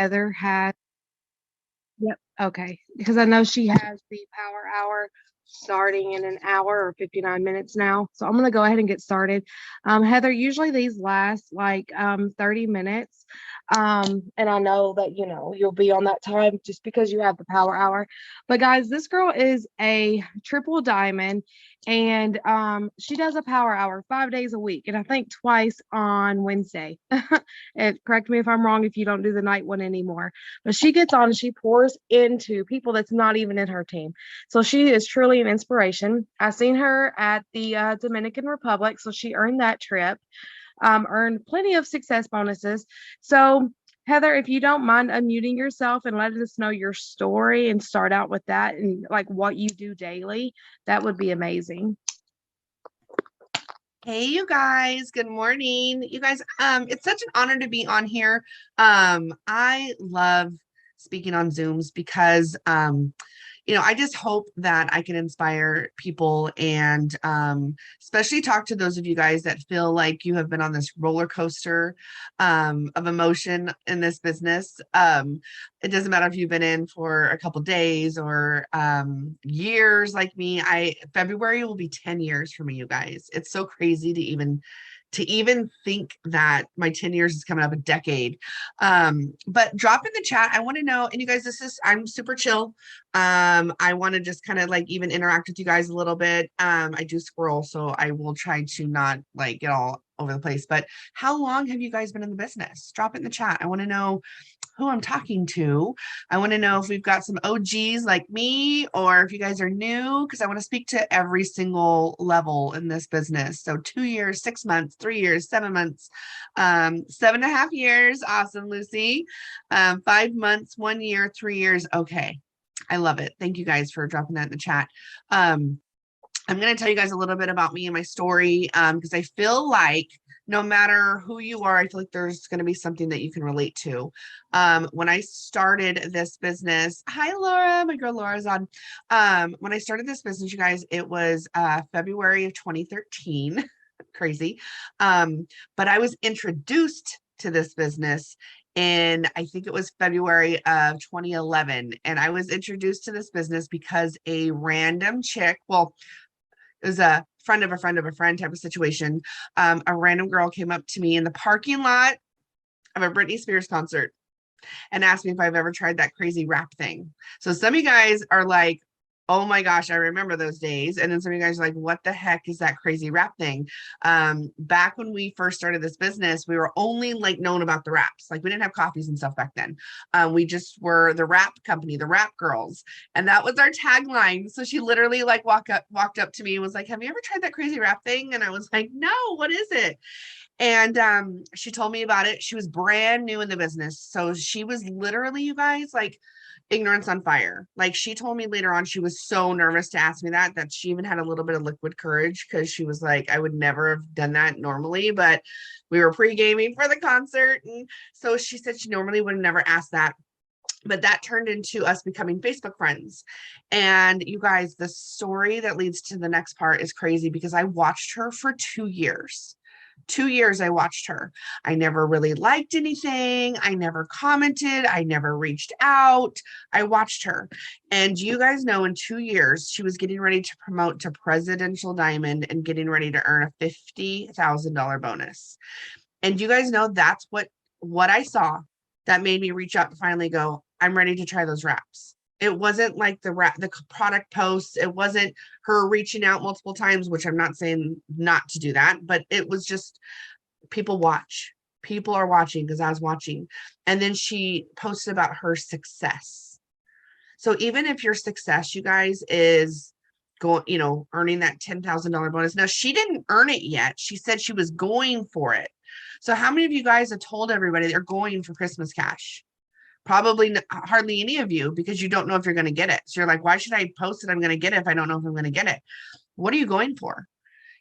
Heather has. Yep. Okay. Because I know she has the power hour starting in an hour or 59 minutes now. So I'm going to go ahead and get started. Heather, usually these last like 30 minutes. And I know that, you'll be on that time just because you have the power hour. But guys, this girl is a triple diamond and she does a power hour 5 days a week. And I think twice on Wednesday. And correct me if I'm wrong if you don't do the night one anymore. But she gets on and she pours into people that's not even in her team. So she is truly an inspiration. I seen her at the Dominican Republic, so she earned that trip, earned plenty of success bonuses. So, Heather, if you don't mind unmuting yourself and letting us know your story and start out with that and like what you do daily, that would be amazing. Hey, you guys, good morning. You guys, it's such an honor to be on here. I love speaking on Zooms because I just hope that I can inspire people and especially talk to those of you guys that feel like you have been on this roller coaster of emotion in this business. It doesn't matter if you've been in for a couple days or years like me. February will be 10 years for me, you guys. It's so crazy to even think that my 10 years is coming up a decade. But drop in the chat. I want to know, and you guys, I'm super chill. I want to just kind of like even interact with you guys a little bit. I do squirrel, so I will try to not like get all over the place. But how long have you guys been in the business? Drop it in the chat. I want to know who I'm talking to. I want to know if we've got some OGs like me or if you guys are new, because I want to speak to every single level in this business. So 2 years, 6 months, 3 years, 7 months, 7.5 years. Awesome, Lucy. 5 months, 1 year, 3 years. Okay. I love it. Thank you guys for dropping that in the chat. I'm going to tell you guys a little bit about me and my story because I feel like no matter who you are, I feel like there's going to be something that you can relate to. When I started this business, hi, Laura, my girl Laura's on. When I started this business, you guys, it was February of 2013. Crazy. But I was introduced to this business in I think it was February of 2011. And I was introduced to this business because a random chick, well, it was a friend of a friend of a friend type of situation. A random girl came up to me in the parking lot of a Britney Spears concert and asked me if I've ever tried that crazy rap thing. So some of you guys are like, oh my gosh, I remember those days. And then some of you guys are like, what the heck is that crazy rap thing? Back when we first started this business, we were only like known about the raps. Like we didn't have coffees and stuff back then. We just were the rap company, the rap girls. And that was our tagline. So she literally like walked up to me and was like, have you ever tried that crazy rap thing? And I was like, no, what is it? And she told me about it. She was brand new in the business. So she was literally, you guys, like ignorance on fire. Like she told me later on, she was so nervous to ask me that she even had a little bit of liquid courage because she was like, I would never have done that normally, but we were pre-gaming for the concert. And so she said she normally would have never asked that. But that turned into us becoming Facebook friends. And you guys, the story that leads to the next part is crazy because I watched her for 2 years. 2 years I watched her. I never really liked anything. I never commented. I never reached out. I watched her. And you guys know in 2 years, she was getting ready to promote to Presidential Diamond and getting ready to earn a $50,000 bonus. And you guys know that's what I saw that made me reach out to finally go, I'm ready to try those wraps. It wasn't like the product posts. It wasn't her reaching out multiple times, which I'm not saying not to do that, but it was just people watch. People are watching because I was watching. And then she posted about her success. So even if your success, you guys, is going, earning that $10,000 bonus. Now she didn't earn it yet. She said she was going for it. So how many of you guys have told everybody they're going for Christmas cash? Probably hardly any of you because you don't know if you're going to get it. So you're like, why should I post that I'm going to get it if I don't know if I'm going to get it? What are you going for?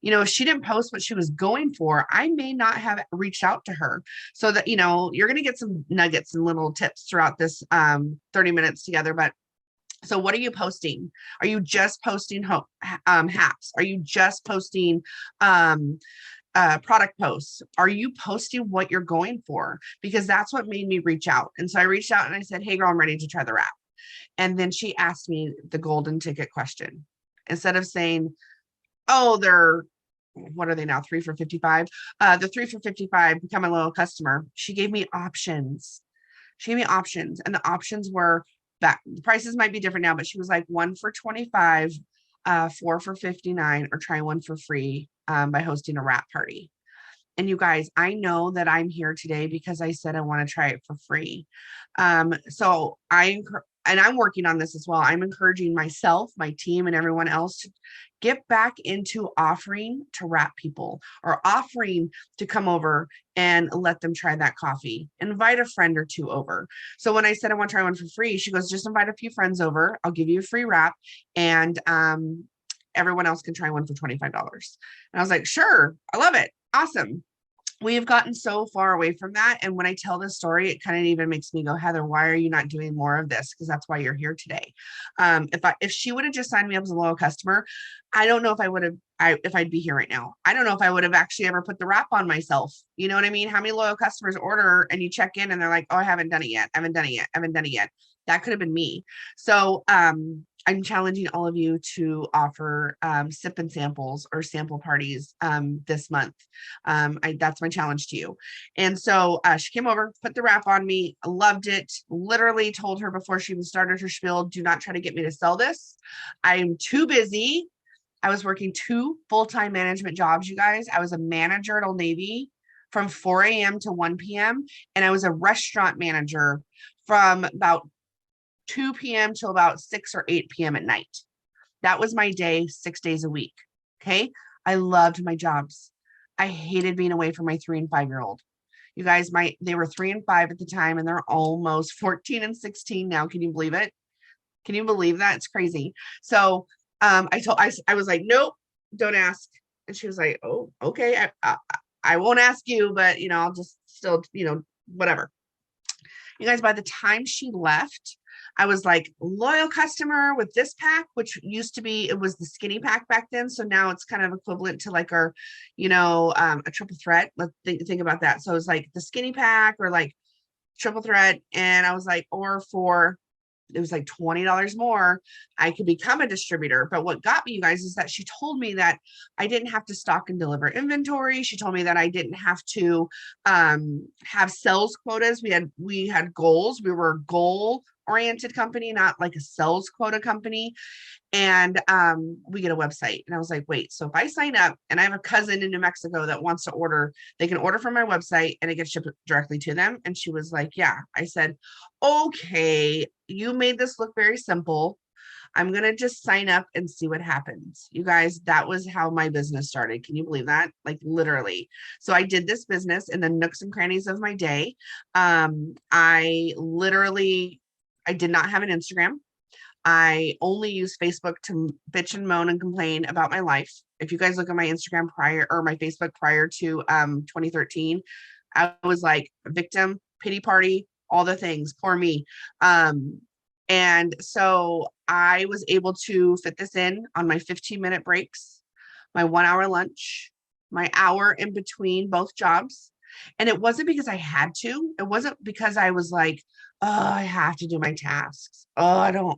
If she didn't post what she was going for, I may not have reached out to her. So that, you're going to get some nuggets and little tips throughout this 30 minutes together. But so what are you posting? Are you just posting haps? Are you just posting product posts. Are you posting what you're going for? Because that's what made me reach out. And so I reached out and I said, hey girl, I'm ready to try the wrap. And then she asked me the golden ticket question. Instead of saying, oh, they're, what are they now? 3 for 55. The 3 for 55, become a loyal customer. She gave me options. She gave me options, and the options were that the prices might be different now, but she was like 1 for 25, 4 for 59, or try one for free by hosting a wrap party. And you guys, I know that I'm here today because I said I want to try it for free. So and I'm working on this as well. I'm encouraging myself, my team, and everyone else to get back into offering to wrap people, or offering to come over and let them try that coffee. Invite a friend or two over. So when I said I want to try one for free, she goes, just invite a few friends over. I'll give you a free wrap, and everyone else can try one for $25. And I was like, sure, I love it. Awesome. We have gotten so far away from that. And when I tell this story, it kind of even makes me go, Heather, why are you not doing more of this? Because that's why you're here today. If she would have just signed me up as a loyal customer, I don't know if if I'd be here right now. I don't know if I would have actually ever put the wrap on myself. You know what I mean? How many loyal customers order and you check in and they're like, oh, I haven't done it yet. I haven't done it yet. I haven't done it yet. That could have been me. So I'm challenging all of you to offer sip and samples or sample parties this month. That's my challenge to you. And so she came over, put the wrap on me. I loved it. Literally told her before she even started her spiel, do not try to get me to sell this. I'm too busy. I was working 2 full-time management jobs, you guys. I was a manager at Old Navy from 4 a.m. to 1 p.m. And I was a restaurant manager from about 2 p.m. till about 6 or 8 p.m. at night. That was my day, 6 days a week. Okay. I loved my jobs. I hated being away from my 3 and 5-year-old. You guys, they were 3 and 5 at the time, and they're almost 14 and 16 now. Can you believe it? Can you believe that? It's crazy. So I was like, nope, don't ask. And she was like, oh, okay. I won't ask you, but I'll just still, whatever. You guys, by the time she left, I was like, loyal customer with this pack, which used to be, it was the skinny pack back then. So now it's kind of equivalent to like our, a triple threat. Let's think about that. So it's like the skinny pack or like triple threat. And I was like, it was like $20 more, I could become a distributor. But what got me, you guys, is that she told me that I didn't have to stock and deliver inventory. She told me that I didn't have to have sales quotas. We had goals. We were a goal oriented company, not like a sales quota company. And we get a website. And I was like, wait, so if I sign up and I have a cousin in New Mexico that wants to order, they can order from my website and it gets shipped directly to them. And she was like, yeah. I said, okay, you made this look very simple. I'm going to just sign up and see what happens. You guys, that was how my business started. Can you believe that? Like literally. So I did this business in the nooks and crannies of my day. I did not have an Instagram. I only use Facebook to bitch and moan and complain about my life. If you guys look at my Instagram my Facebook prior to 2013, I was like a victim, pity party, all the things, poor me. And so I was able to fit this in on my 15-minute breaks, my 1-hour lunch, my hour in between both jobs. And it wasn't because I had to. It wasn't because I was like, oh, I have to do my tasks. Oh,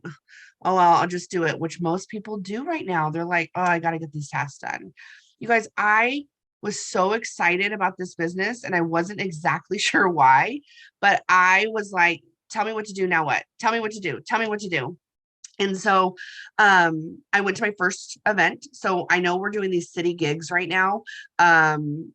well, I'll just do it, which most people do right now. They're like, oh, I got to get these tasks done. You guys, I was so excited about this business and I wasn't exactly sure why, but I was like, tell me what to do. Now what? Tell me what to do. Tell me what to do. And so I went to my first event. So I know we're doing these city gigs right now,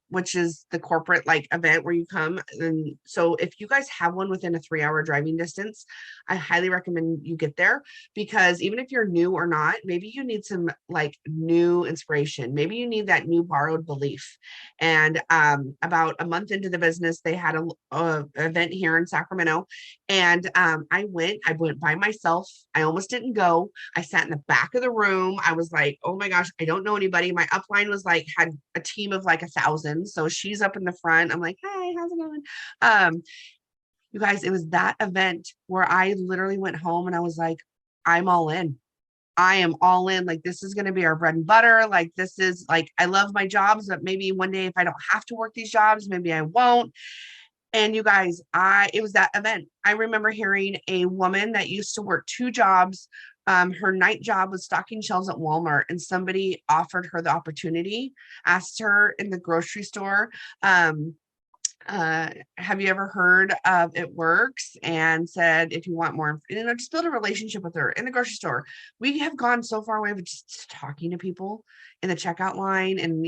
which is the corporate like event where you come. And so if you guys have one within a 3-hour driving distance, I highly recommend you get there, because even if you're new or not, maybe you need some like new inspiration. Maybe you need that new borrowed belief. And about a month into the business, they had a event here in Sacramento. And I went by myself. I almost didn't go. I sat in the back of the room. I was like, oh my gosh, I don't know anybody. My upline was like, had a team of like 1,000. So she's up in the front. I'm like, hi, how's it going? You guys, it was that event where I literally went home and I was like, I'm all in. I am all in. Like, this is going to be our bread and butter. Like, this is like, I love my jobs, but maybe one day if I don't have to work these jobs, maybe I won't. And you guys, it was that event. I remember hearing a woman that used to work two jobs. Her night job was stocking shelves at Walmart, and somebody offered her the opportunity, asked her in the grocery store, have you ever heard of It Works? And said, if you want more, just build a relationship with her in the grocery store. We have gone so far away with just talking to people in the checkout line, and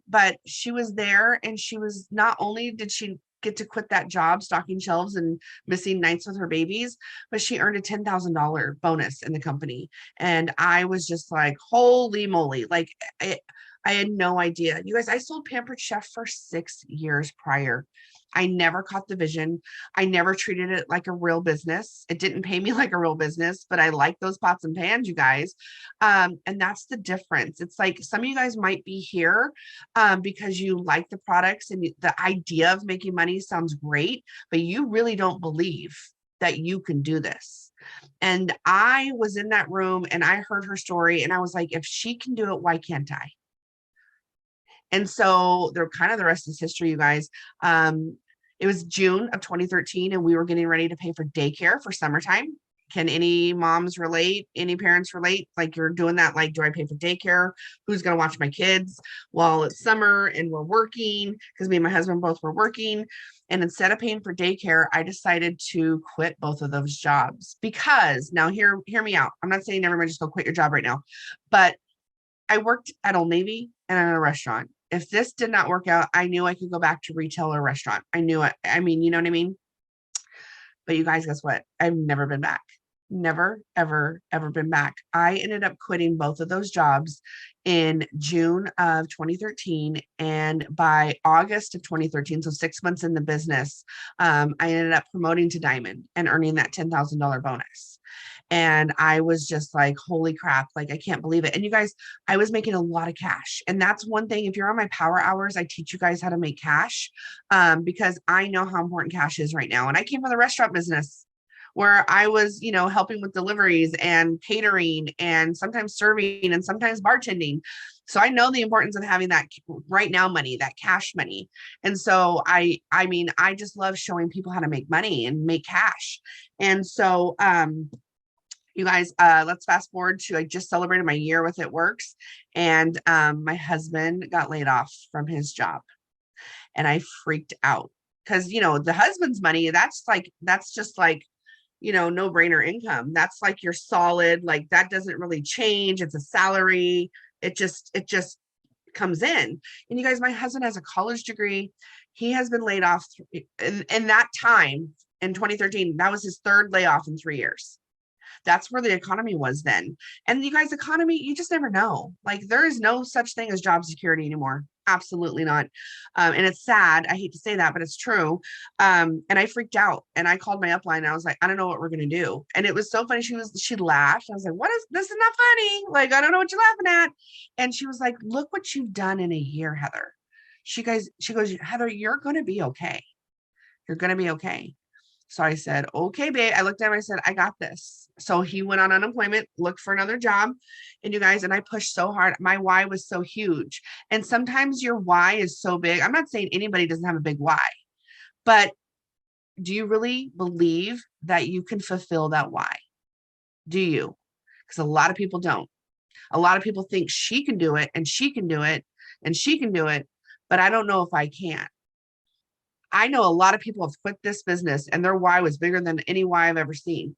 but she was there, and she was, not only did she get to quit that job stocking shelves and missing nights with her babies, but she earned a $10,000 bonus in the company. And I was just like, holy moly, like I had no idea. You guys, I sold Pampered Chef for 6 years prior. I never caught the vision. I never treated it like a real business. It didn't pay me like a real business, but I like those pots and pans, you guys. And that's the difference. It's like some of you guys might be here because you like the products, and the idea of making money sounds great, but you really don't believe that you can do this. And I was in that room and I heard her story, and I was like, if she can do it, why can't I? And so they're kind of, the rest is history, you guys. It was June of 2013, and we were getting ready to pay for daycare for summertime. Can any moms relate? Any parents relate? Like, you're doing that, like, do I pay for daycare? Who's going to watch my kids while it's summer and we're working? Because me and my husband both were working. And instead of paying for daycare, I decided to quit both of those jobs, because now hear me out. I'm not saying everyone just go quit your job right now, but I worked at Old Navy and at a restaurant. If this did not work out, I knew I could go back to retail or restaurant. I knew it. I mean, you know what I mean? But you guys, guess what? I've never been back. Never, ever, ever been back. I ended up quitting both of those jobs in June of 2013. And by August of 2013, so 6 months in the business, I ended up promoting to Diamond and earning that $10,000 bonus. And I was just like, holy crap, like, I can't believe it. And you guys, I was making a lot of cash. And that's one thing, if you're on my power hours, I teach you guys how to make cash, because I know how important cash is right now. And I came from the restaurant business, where I was, helping with deliveries and catering and sometimes serving and sometimes bartending. So I know the importance of having that right now money, that cash money. And so I mean, I just love showing people how to make money and make cash. And so, you guys, let's fast forward to, I just celebrated my year with It Works, and my husband got laid off from his job, and I freaked out because, the husband's money, that's just like, no brainer income. That's like your solid, like, that doesn't really change. It's a salary. It just comes in. And you guys, my husband has a college degree. He has been laid off in that time in 2013. That was his third layoff in 3 years. That's where the economy was then. And you guys, economy, you just never know. Like, there is no such thing as job security anymore. Absolutely not. And it's sad. I hate to say that, but it's true. And I freaked out, and I called my upline, and I was like, I don't know what we're going to do. And it was so funny. She laughed. I was like, this is not funny. Like, I don't know what you're laughing at. And she was like, look what you've done in a year, Heather. She goes, Heather, you're going to be okay. You're going to be okay. So I said, okay, babe. I looked at him, I said, I got this. So he went on unemployment, looked for another job. And you guys, and I pushed so hard. My why was so huge. And sometimes your why is so big. I'm not saying anybody doesn't have a big why, but do you really believe that you can fulfill that why? Do you? Because a lot of people don't. A lot of people think she can do it, and she can do it, and she can do it, but I don't know if I can. I know a lot of people have quit this business, and their why was bigger than any why I've ever seen.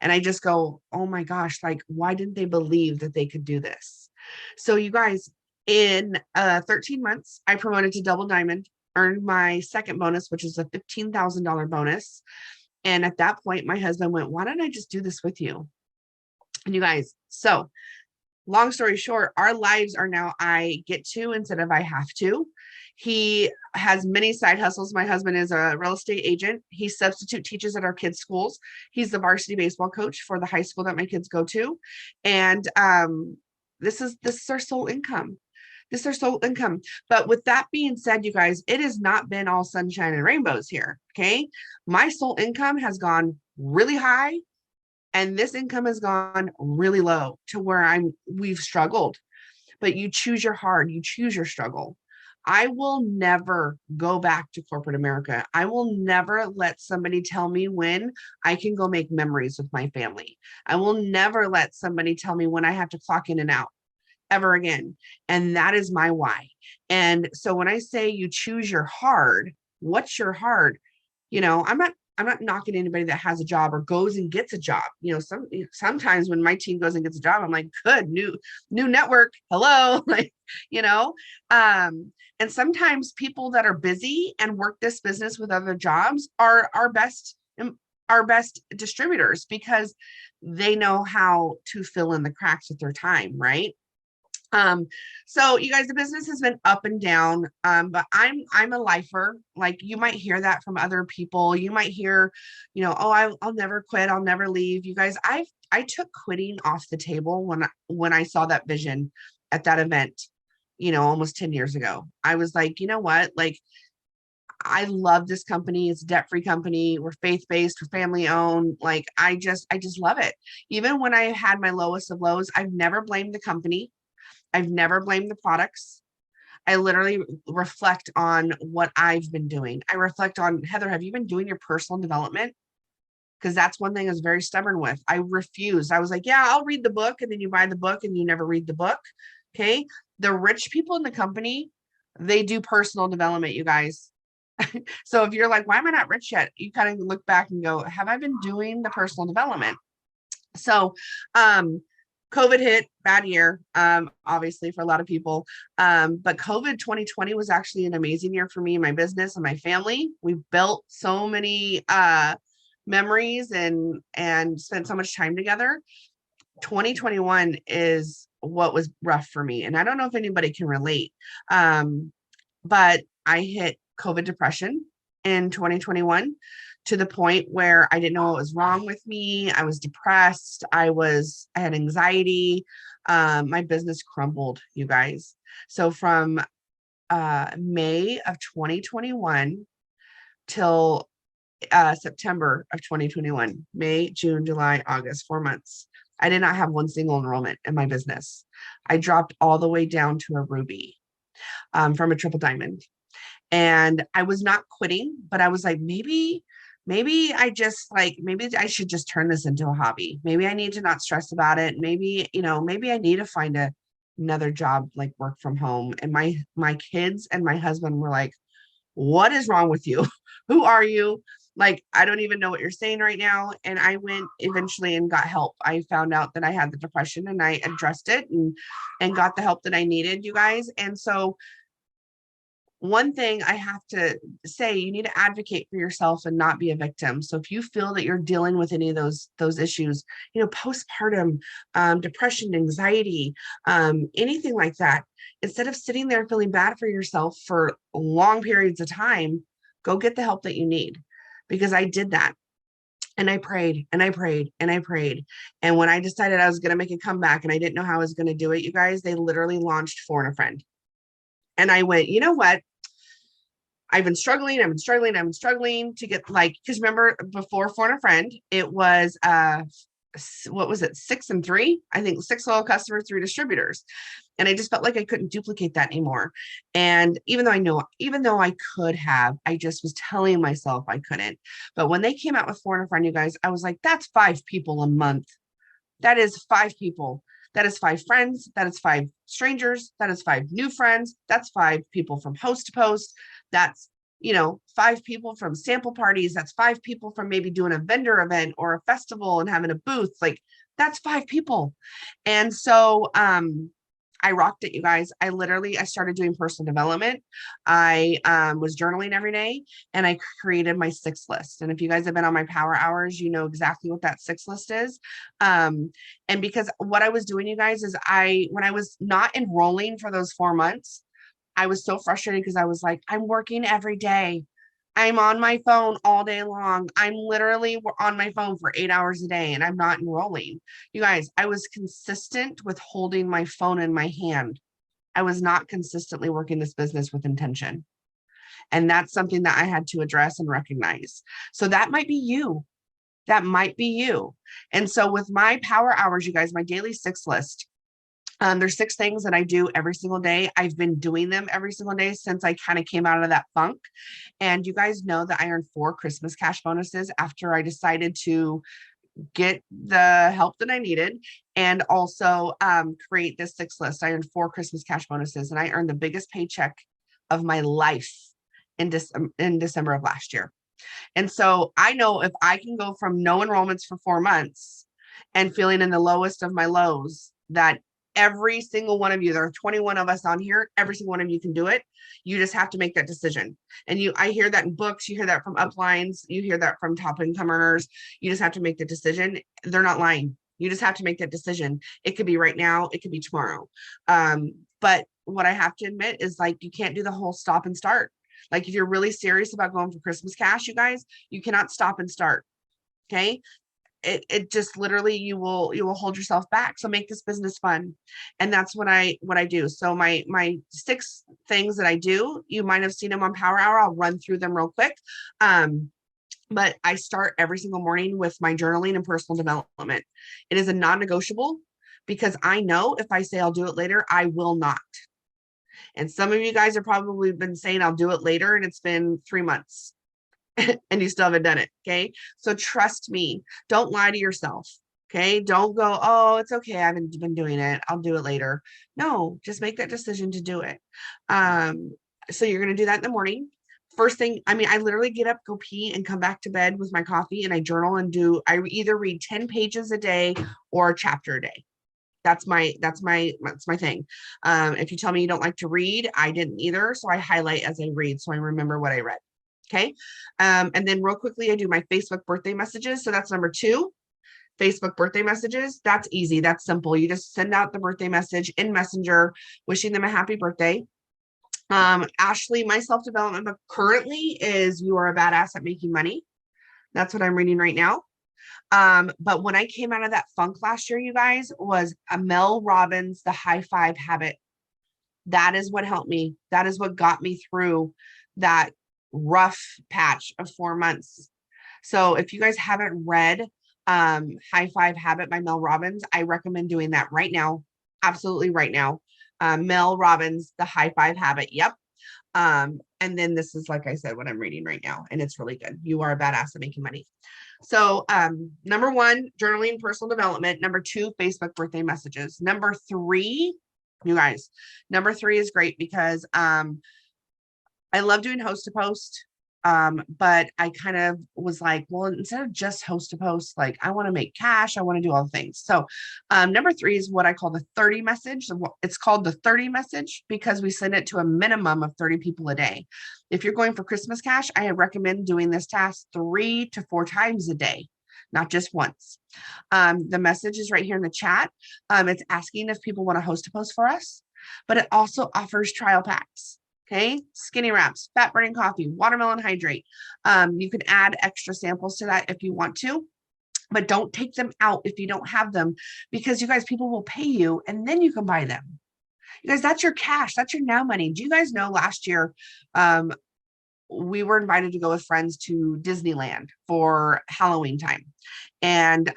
And I just go, oh my gosh, like, why didn't they believe that they could do this? So you guys, in 13 months, I promoted to double diamond, earned my second bonus, which is a $15,000 bonus. And at that point, my husband went, why don't I just do this with you? And you guys, so long story short, our lives are now I get to instead of I have to. He has many side hustles. My husband is a real estate agent. He substitute teaches at our kids' schools. He's the varsity baseball coach for the high school that my kids go to. And this is our sole income. This is our sole income. But with that being said, you guys, it has not been all sunshine and rainbows here. Okay. My sole income has gone really high, And this income has gone really low to where we've struggled, but you choose your hard, you choose your struggle. I will never go back to corporate America. I will never let somebody tell me when I can go make memories with my family. I will never let somebody tell me when I have to clock in and out ever again. And that is my why. And so when I say you choose your hard, what's your hard? I'm not knocking anybody that has a job or goes and gets a job. Sometimes when my team goes and gets a job, I'm like, good, new network. Hello. Like, you know, and sometimes people that are busy and work this business with other jobs are our best distributors because they know how to fill in the cracks with their time, right? So you guys, the business has been up and down. But I'm a lifer. Like you might hear that from other people. You might hear, oh, I'll never quit, I'll never leave. You guys, I took quitting off the table when I saw that vision at that event, almost 10 years ago. I was like, you know what? Like I love this company. It's a debt-free company. We're faith-based, we're family owned. Like I just love it. Even when I had my lowest of lows, I've never blamed the company. I've never blamed the products. I literally reflect on what I've been doing. I reflect on, Heather, have you been doing your personal development? Because that's one thing I was very stubborn with. I refused. I was like, yeah, I'll read the book. And then you buy the book and you never read the book. Okay. The rich people in the company, they do personal development, you guys. So if you're like, why am I not rich yet? You kind of look back and go, have I been doing the personal development? So, COVID hit, bad year, obviously for a lot of people. But COVID 2020 was actually an amazing year for me and my business and my family. We built so many memories and spent so much time together. 2021 is what was rough for me. And I don't know if anybody can relate. But I hit COVID depression in 2021 to the point where I didn't know what was wrong with me. I was depressed. I had anxiety. My business crumbled, you guys. So from May of 2021 till September of 2021, May, June, July, August, 4 months. I did not have one single enrollment in my business. I dropped all the way down to a ruby from a triple diamond. And I was not quitting, but I was like, maybe maybe I should just turn this into a hobby. Maybe I need to not stress about it. Maybe I need to find another job, like work from home. And my kids and my husband were like, what is wrong with you? Who are you? Like, I don't even know what you're saying right now. And I went eventually and got help. I found out that I had the depression and I addressed it and got the help that I needed, you guys. And so one thing I have to say, you need to advocate for yourself and not be a victim. So if you feel that you're dealing with any of those issues, postpartum, depression, anxiety, anything like that, instead of sitting there feeling bad for yourself for long periods of time, go get the help that you need. Because I did that. And I prayed and I prayed and I prayed. And when I decided I was going to make a comeback and I didn't know how I was going to do it, you guys, they literally launched Four and a Friend. And I went, you know what? I've been struggling to get because remember before Four and a Friend, it was what was it, 6 and 3? I think 6 loyal customers, 3 distributors. And I just felt like I couldn't duplicate that anymore. And even though I could have, I just was telling myself I couldn't. But when they came out with Four and a Friend, you guys, I was like, that's 5 people a month. That is 5 people. That is 5 friends. That is 5 strangers. That is 5 new friends. That's 5 people from host to post. That's 5 people from sample parties. That's 5 people from maybe doing a vendor event or a festival and having a booth. Like that's 5 people. And so I rocked it, you guys. I started doing personal development. I was journaling every day and I created my 6 list. And if you guys have been on my power hours, you know exactly what that 6 list is. And because what I was doing, you guys, is when I was not enrolling for those 4 months, I was so frustrated because I was like, I'm working every day. I'm on my phone all day long. I'm literally on my phone for 8 hours a day and I'm not enrolling. You guys, I was consistent with holding my phone in my hand. I was not consistently working this business with intention. And that's something that I had to address and recognize. So that might be you. That might be you. And so with my power hours, you guys, my daily 6 list, there's 6 things that I do every single day. I've been doing them every single day since I kind of came out of that funk. And you guys know that I earned 4 Christmas cash bonuses after I decided to get the help that I needed and also create this 6 list. I earned 4 Christmas cash bonuses and I earned the biggest paycheck of my life in December of last year. And so I know if I can go from no enrollments for 4 months and feeling in the lowest of my lows, that every single one of you, there are 21 of us on here, every single one of you can do it. You just have to make that decision. And I hear that in books, you hear that from uplines, you hear that from top income earners. You just have to make the decision. They're not lying. You just have to make that decision. It could be right now, it could be tomorrow. But what I have to admit is like, you can't do the whole stop and start. Like if you're really serious about going for Christmas cash, you guys, you cannot stop and start. Okay. It just literally you will hold yourself back. So make this business fun. And that's what I do. So my 6 things that I do, you might have seen them on Power Hour. I'll run through them real quick. But I start every single morning with my journaling and personal development. It is a non-negotiable because I know if I say I'll do it later, I will not. And some of you guys have probably been saying I'll do it later and it's been 3 months. And you still haven't done it. Okay. So trust me, don't lie to yourself. Okay. Don't go, oh, it's okay. I haven't been doing it. I'll do it later. No, just make that decision to do it. So you're going to do that in the morning. First thing, I mean, I literally get up, go pee and come back to bed with my coffee and I journal and I either read 10 pages a day or a chapter a day. That's my thing. If you tell me you don't like to read, I didn't either. So I highlight as I read. So I remember what I read. Okay. And then real quickly, I do my Facebook birthday messages. So that's number 2, Facebook birthday messages. That's easy. That's simple. You just send out the birthday message in Messenger, wishing them a happy birthday. Ashley, my self-development book currently is You Are a Badass at Making Money. That's what I'm reading right now. But when I came out of that funk last year, you guys, was Mel Robbins, The High Five Habit. That is what helped me. That is what got me through that rough patch of 4 months. So if you guys haven't read High Five Habit by Mel Robbins, I recommend doing that right now. Absolutely right now. Mel Robbins, The High Five Habit. Yep. And then this is, like I said, what I'm reading right now, and it's really good. You Are a Badass at Making Money. So number 1, journaling, personal development. Number 2, Facebook birthday messages. Number 3, you guys, number 3 is great because I love doing host to post. But I kind of was like, well, instead of just host to post, like I want to make cash. I want to do all the things. So number 3 is what I call the 30 message. It's called the 30 message because we send it to a minimum of 30 people a day. If you're going for Christmas cash, I recommend doing this task 3 to 4 times a day, not just once. The message is right here in the chat. It's asking if people want to host a post for us, but it also offers trial packs. Okay, skinny wraps, fat burning coffee, watermelon hydrate. You can add extra samples to that if you want to, but don't take them out if you don't have them, because you guys, people will pay you and then you can buy them. You guys, that's your cash. That's your now money. Do you guys know last year, we were invited to go with friends to Disneyland for Halloween time. And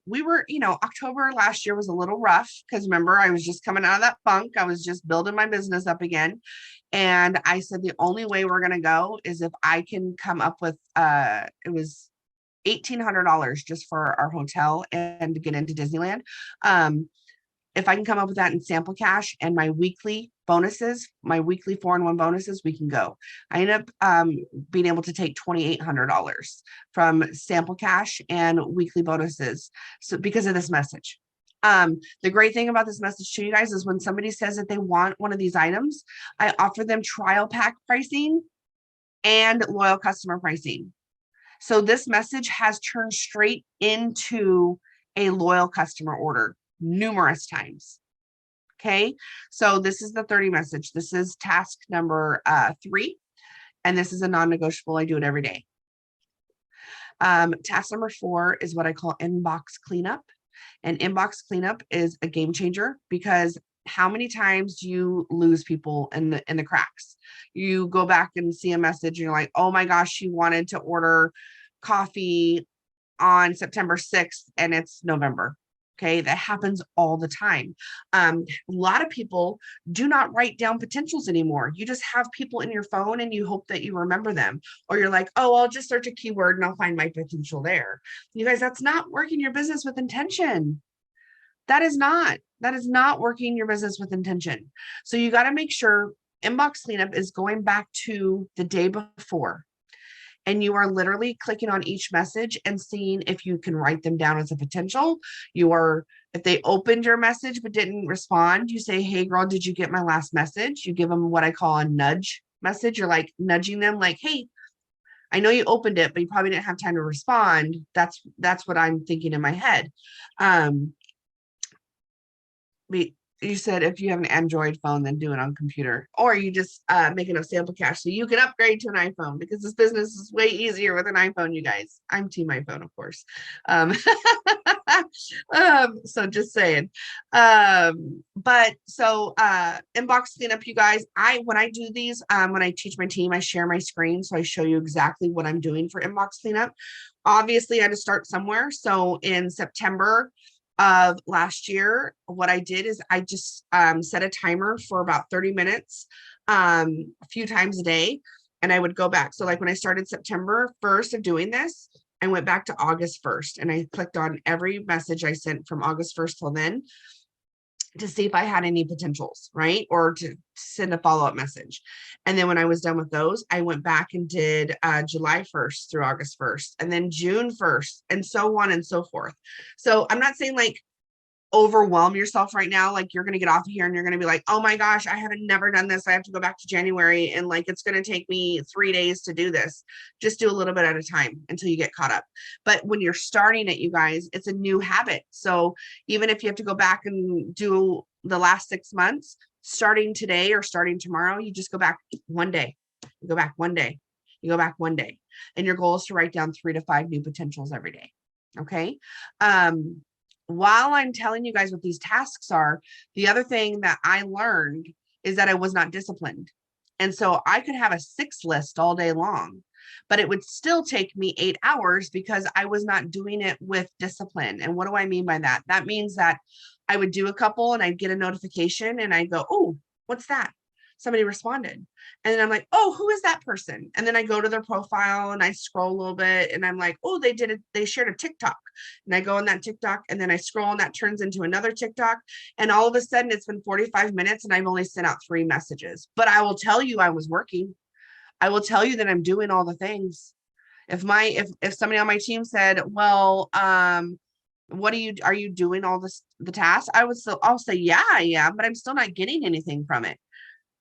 we were, October last year was a little rough because remember, I was just coming out of that funk. I was just building my business up again. And I said, the only way we're going to go is if I can come up with, it was $1,800 just for our hotel and to get into Disneyland. If I can come up with that in sample cash and my weekly bonuses, my weekly 4-in-1 bonuses, we can go. I ended up being able to take $2,800 from sample cash and weekly bonuses. So because of this message. The great thing about this message to you guys is when somebody says that they want one of these items, I offer them trial pack pricing and loyal customer pricing. So this message has turned straight into a loyal customer order numerous times. Okay, so this is the 30 message. This is task number 3, and this is a non-negotiable. I do it every day. Task number 4 is what I call inbox cleanup. And inbox cleanup is a game changer because how many times do you lose people in the cracks? You go back and see a message and you're like, oh my gosh, she wanted to order coffee on September 6th and it's November. Okay, that happens all the time. A lot of people do not write down potentials anymore. You just have people in your phone and you hope that you remember them. Or you're like, oh, I'll just search a keyword and I'll find my potential there. You guys, that's not working your business with intention. That is not working your business with intention. So you got to make sure inbox cleanup is going back to the day before. And you are literally clicking on each message and seeing if you can write them down as a potential. If they opened your message but didn't respond, you say, hey girl, did you get my last message? You give them what I call a nudge message. You're like nudging them like, hey, I know you opened it, but you probably didn't have time to respond. That's what I'm thinking in my head. You said if you have an Android phone, then do it on computer, or you just make enough sample cache so you can upgrade to an iPhone, because this business is way easier with an iPhone, you guys. I'm team iPhone, of course. So just saying. But so inbox cleanup, you guys, when I do these, when I teach my team, I share my screen. So I show you exactly what I'm doing for inbox cleanup. Obviously, I had to start somewhere. So in September of last year, what I did is I just set a timer for about 30 minutes, a few times a day, and I would go back. So like when I started September 1st of doing this, I went back to August 1st and I clicked on every message I sent from August 1st till then to see if I had any potentials, right? Or to send a follow-up message. And then when I was done with those, I went back and did July 1st through August 1st, and then June 1st, and so on and so forth. So I'm not saying like overwhelm yourself right now. Like you're going to get off of here and you're going to be like, oh my gosh, I haven't never done this. I have to go back to January. And like, it's going to take me 3 days to do this. Just do a little bit at a time until you get caught up. But when you're starting it, you guys, it's a new habit. So even if you have to go back and do the last 6 months, starting today or starting tomorrow, you just go back one day, you go back one day, you go back one day. And your goal is to write down 3 to 5 new potentials every day. Okay. While I'm telling you guys what these tasks are, the other thing that I learned is that I was not disciplined. And so I could have a 6 list all day long, but it would still take me 8 hours because I was not doing it with discipline. And what do I mean by that? That means that I would do a couple and I'd get a notification and I'd go, oh, what's that? Somebody responded. And then I'm like, oh, who is that person? And then I go to their profile and I scroll a little bit and I'm like, oh, they shared a TikTok. And I go on that TikTok and then I scroll and that turns into another TikTok. And all of a sudden it's been 45 minutes and I've only sent out 3 messages. But I will tell you I was working. I will tell you that I'm doing all the things. If somebody on my team said, well, what are you doing all the tasks? I'll say, yeah, I am, but I'm still not getting anything from it.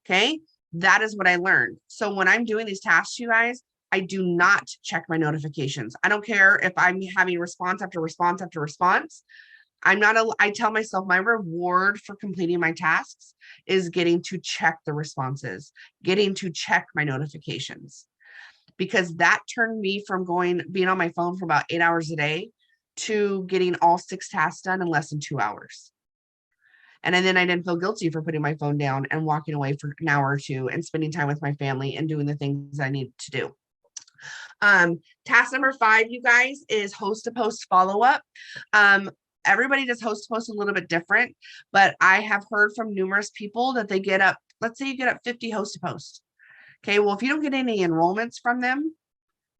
Okay. That is what I learned. So when I'm doing these tasks, you guys, I do not check my notifications. I don't care if I'm having response after response after response. I tell myself my reward for completing my tasks is getting to check the responses, getting to check my notifications, because that turned me from being on my phone for about 8 hours a day to getting all 6 tasks done in less than 2 hours. And then I didn't feel guilty for putting my phone down and walking away for an hour or 2 and spending time with my family and doing the things I need to do. Task number 5, you guys, is host to post follow-up. Everybody does host to post a little bit different, but I have heard from numerous people that let's say you get up 50 host to post. Okay, well, if you don't get any enrollments from them,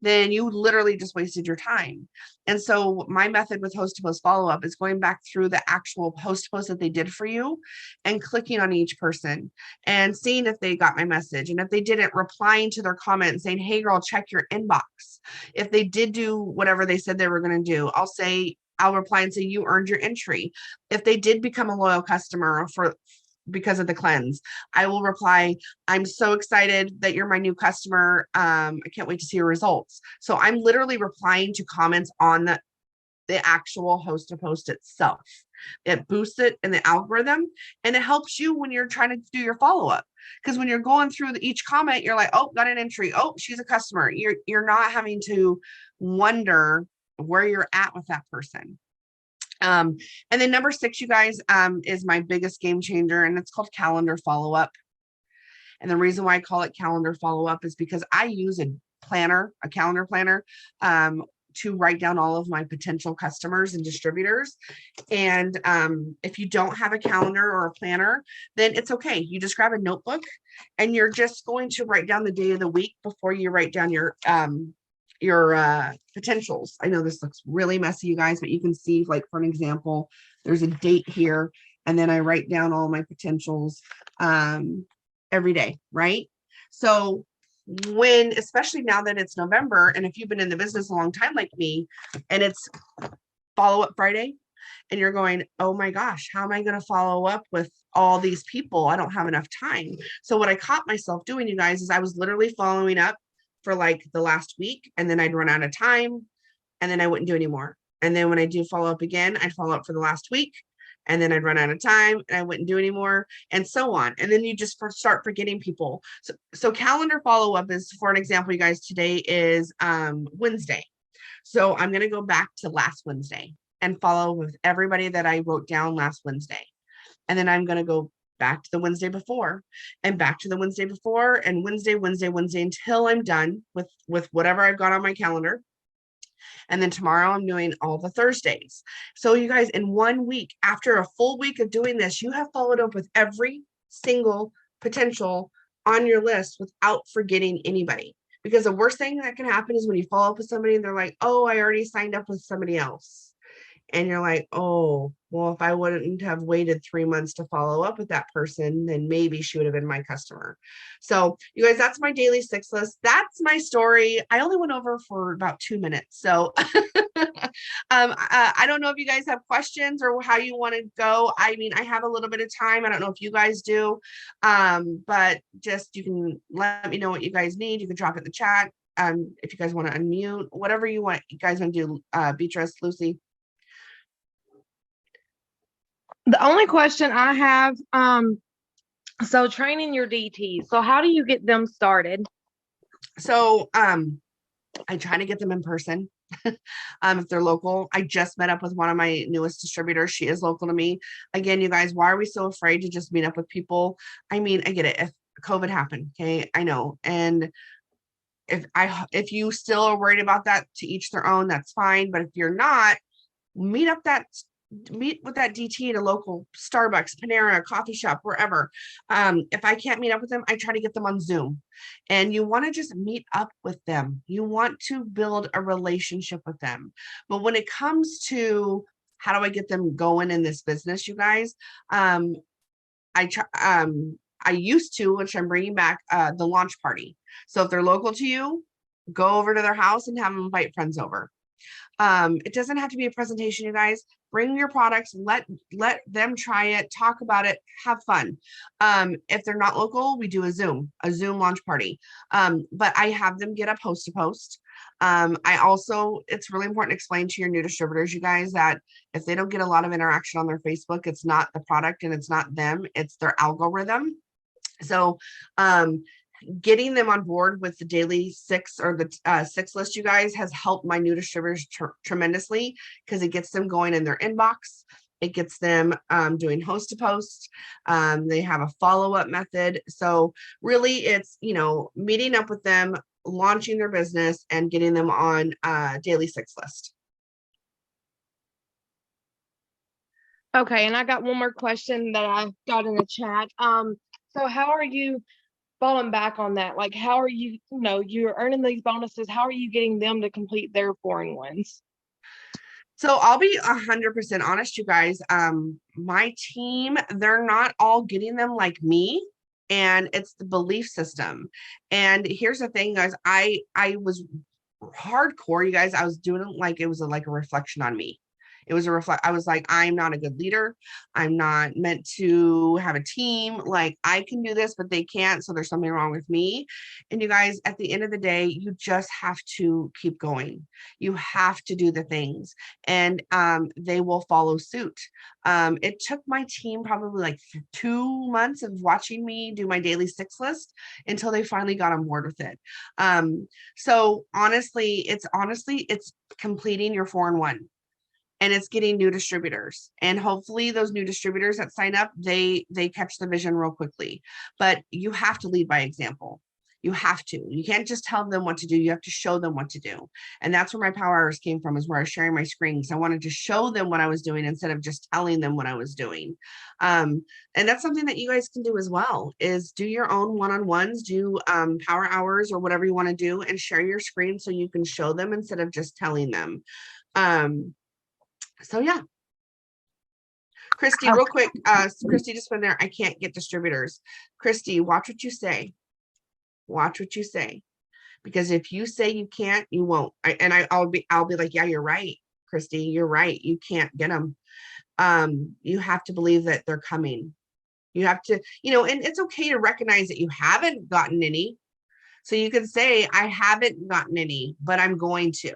then you literally just wasted your time. And so my method with host to post follow-up is going back through the actual host to post that they did for you and clicking on each person and seeing if they got my message. And if they didn't, replying to their comment and saying, hey girl, check your inbox. If they did do whatever they said they were going to do, I'll reply and say, you earned your entry. If they did become a loyal customer because of the cleanse, I will reply, I'm so excited that you're my new customer. I can't wait to see your results. So I'm literally replying to comments on the actual host to post itself. It boosts it in the algorithm and it helps you when you're trying to do your follow-up. Because when you're going through each comment, you're like, oh, got an entry. Oh, she's a customer. You're not having to wonder where you're at with that person. And then number 6, you guys, is my biggest game changer, and it's called calendar follow-up. And the reason why I call it calendar follow-up is because I use a calendar planner, to write down all of my potential customers and distributors. And if you don't have a calendar or a planner, then it's okay. You just grab a notebook and you're just going to write down the day of the week before you write down your potentials. I know this looks really messy, you guys, but you can see, like, for an example, there's a date here, and then I write down all my potentials every day, right? So when, especially now that it's November, and if you've been in the business a long time like me, and it's follow-up Friday, and you're going, oh my gosh, how am I going to follow up with all these people? I don't have enough time. So what I caught myself doing, you guys, is I was literally following up for like the last week, and then I'd run out of time, and then I wouldn't do anymore. And then when I do follow up again, I'd follow up for the last week, and then I'd run out of time and I wouldn't do anymore, and so on. And then you just start forgetting people. So calendar follow-up is, for an example, you guys, today is Wednesday. So I'm going to go back to last Wednesday and follow with everybody that I wrote down last Wednesday. And then I'm going to go back to the Wednesday before, and back to the Wednesday before, and Wednesday until I'm done with whatever I've got on my calendar. And then tomorrow I'm doing all the Thursdays. So you guys, in 1 week, after a full week of doing this, you have followed up with every single potential on your list without forgetting anybody. Because the worst thing that can happen is when you follow up with somebody and they're like, oh, I already signed up with somebody else. And you're like, oh, well, if I wouldn't have waited 3 months to follow up with that person, then maybe she would have been my customer. So you guys, that's my daily 6 list. That's my story. I only went over for about 2 minutes. So I don't know if you guys have questions or how you want to go. I mean, I have a little bit of time. I don't know if you guys do, but just, you can let me know what you guys need. You can drop it in the chat. If you guys want to unmute, whatever you guys want to do, Beatrice, Lucy. The only question I have, so training your DTs. So how do you get them started? So I try to get them in person. If they're local. I just met up with one of my newest distributors. She is local to me. Again, you guys, why are we so afraid to just meet up with people? I mean, I get it. If COVID happened, okay, I know. And if you still are worried about that, to each their own, that's fine. But if you're not, meet with that DT at a local Starbucks, Panera, coffee shop, wherever. If I can't meet up with them, I try to get them on Zoom. And you want to just meet up with them. You want to build a relationship with them. But when it comes to how do I get them going in this business, you guys, I used to, which I'm bringing back, the launch party. So if they're local to you, go over to their house and have them invite friends over. It doesn't have to be a presentation, you guys. Bring your products, let them try it, talk about it, have fun. If they're not local, we do a Zoom launch party. But I have them get up host to post. It's really important to explain to your new distributors, you guys, that if they don't get a lot of interaction on their Facebook, it's not the product and it's not them, it's their algorithm. So, getting them on board with the daily 6 or the 6 list, you guys, has helped my new distributors tremendously, because it gets them going in their inbox. It gets them doing host to post. They have a follow-up method. So really it's, meeting up with them, launching their business, and getting them on daily 6 list. Okay. And I got one more question that I got in the chat. So how are you falling back on that? Like, how are you, you're earning these bonuses. How are you getting them to complete their foreign ones? So I'll be 100% honest, you guys. My team, they're not all getting them like me, and it's the belief system. And here's the thing, guys. I was hardcore, you guys. I was doing it like it was like a reflection on me. It was I was like, I'm not a good leader. I'm not meant to have a team. Like, I can do this, but they can't. So there's something wrong with me. And you guys, at the end of the day, you just have to keep going. You have to do the things, and they will follow suit. It took my team probably like 2 months of watching me do my daily 6 list until they finally got on board with it. So honestly, it's completing your 4-in-1. And it's getting new distributors, and hopefully those new distributors that sign up, they catch the vision real quickly. But you have to lead by example. You have to. You can't just tell them what to do. You have to show them what to do. And that's where my power hours came from, is where I was sharing my screen. So I wanted to show them what I was doing instead of just telling them what I was doing. And that's something that you guys can do as well, is do your own one-on-ones, do power hours or whatever you want to do, and share your screen so you can show them instead of just telling them. So yeah. Christy, real quick, Christy just went there. I can't get distributors. Christy, watch what you say. Watch what you say, because if you say you can't, you won't. I'll be like, yeah, you're right, Christy, you're right. You can't get them. You have to believe that they're coming. You have to, and it's okay to recognize that you haven't gotten any. So you can say, I haven't gotten any, but I'm going to.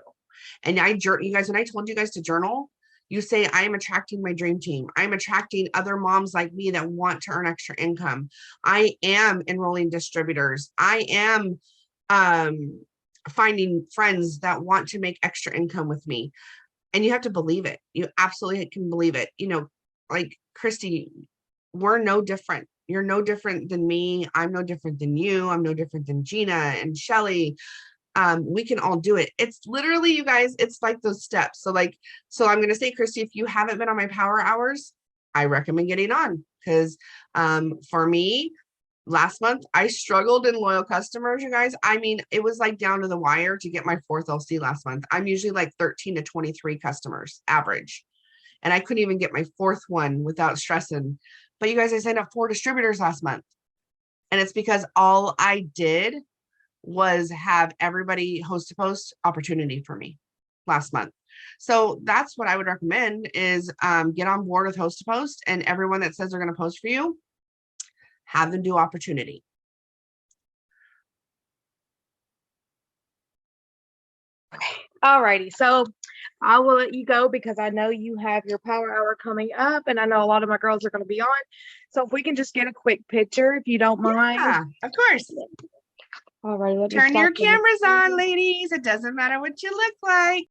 And you guys, when I told you guys to journal, you say, I am attracting my dream team. I'm attracting other moms like me that want to earn extra income. I am enrolling distributors. I am finding friends that want to make extra income with me. And you have to believe it. You absolutely can believe it. Like Christy, we're no different. You're no different than me. I'm no different than you. I'm no different than Gina and Shelly. We can all do it. It's literally, you guys, it's like those steps. So I'm going to say, Christy, if you haven't been on my power hours, I recommend getting on, because for me, last month, I struggled in loyal customers, you guys. I mean, it was like down to the wire to get my 4th LC last month. I'm usually like 13 to 23 customers average. And I couldn't even get my 4th one without stressing. But you guys, I signed up 4 distributors last month. And it's because all I did was have everybody host to post opportunity for me last month. So that's what I would recommend, is get on board with host to post, and everyone that says they're going to post for you, have them do opportunity. All righty. So I will let you go, because I know you have your power hour coming up, and I know a lot of my girls are going to be on. So if we can just get a quick picture, if you don't mind. Yeah, of course. All right. Turn your cameras on, ladies. It doesn't matter what you look like.